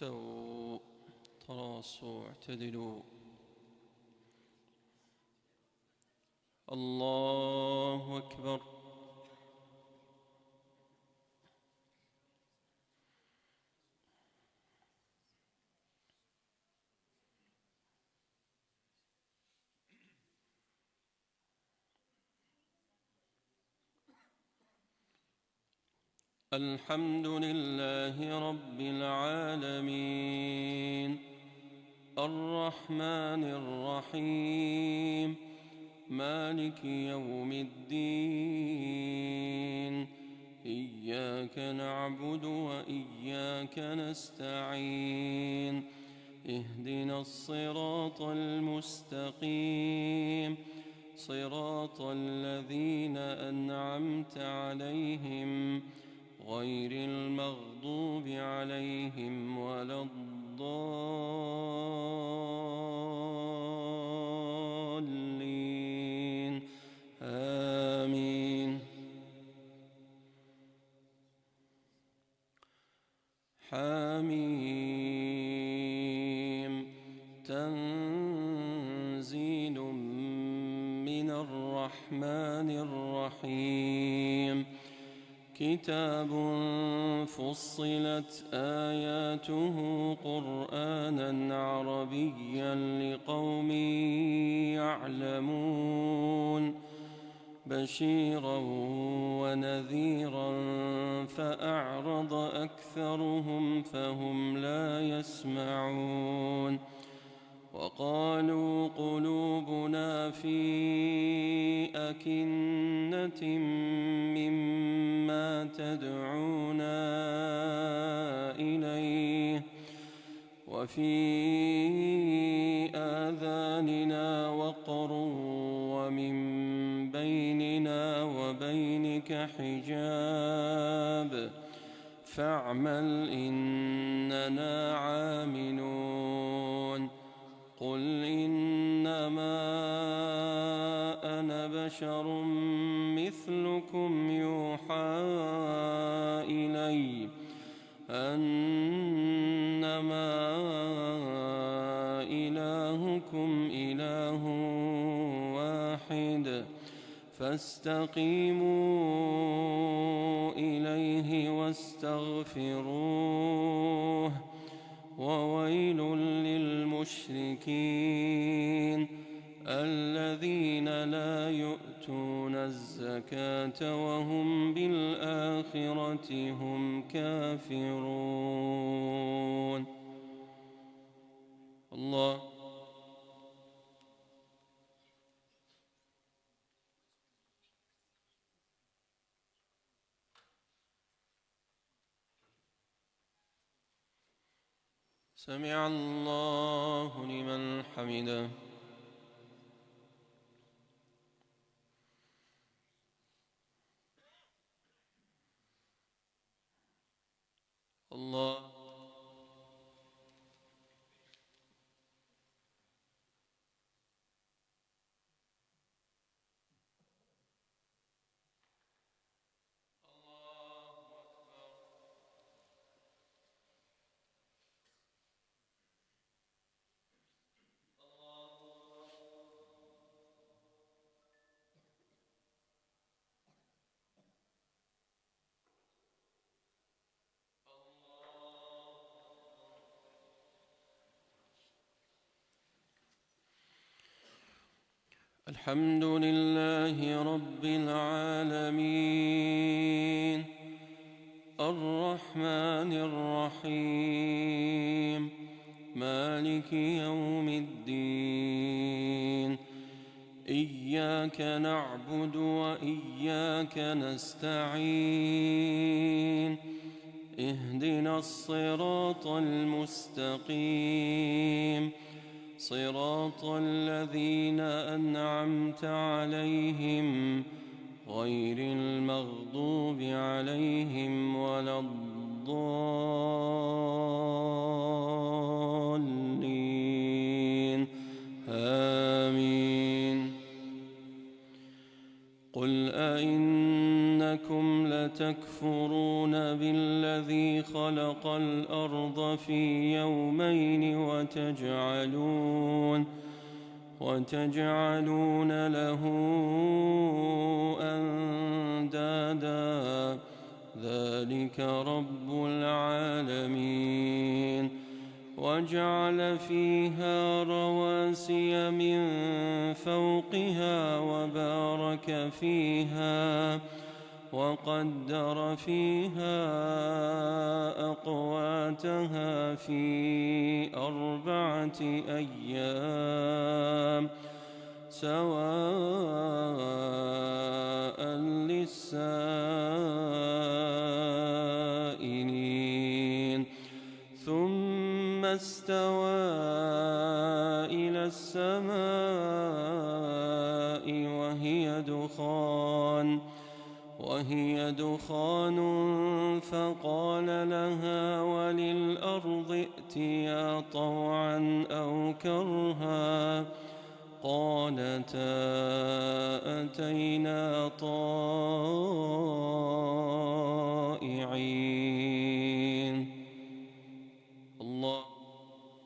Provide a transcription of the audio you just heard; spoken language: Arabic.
استووا تراصوا اعتدلوا. الله أكبر. الحمد لله رب العالمين الرحمن الرحيم مالك يوم الدين إياك نعبد وإياك نستعين اهدنا الصراط المستقيم صراط الذين أنعمت عليهم غير المغضوب عليهم ولا الضالين آمين. حميم تنزيل من الرحمن الرحيم كتاب فصلت آياته قرآنا عربيا لقوم يعلمون بشيرا ونذيرا فأعرض أكثرهم فهم لا يسمعون وقالوا قلوبنا في أكنة مما تدعونا إليه وفي آذاننا وقر ومن بيننا وبينك حجاب فاعمل إننا عاملون. قل إنما أنا بشر مثلكم يوحى إلي أنما إلهكم إله واحد فاستقيموا إليه واستغفروه وويل للمشركين الذين لا يؤتون الزكاة وهم بالآخرة هم كافرون. الله. سمع الله لمن حمده. الله. الحمد لله رب العالمين الرحمن الرحيم مالك يوم الدين إياك نعبد وإياك نستعين اهدنا الصراط المستقيم صراط الذين أنعمت عليهم غير المغضوب عليهم ولا الضالين آمين. قل أئنكم لتكفرون بالذي خلق الأرض في يومين وتجعلون له أندادا ذلك رب العالمين وجعل فيها رواسي من فوقها وبارك فيها وقدر فيها أقواتها في 4 أيام سواء للسائلين ثم استوى إلى السماء وهي دخان فقال لها وللأرض ائتيا طوعا أو كرها قالتا أتينا طائعين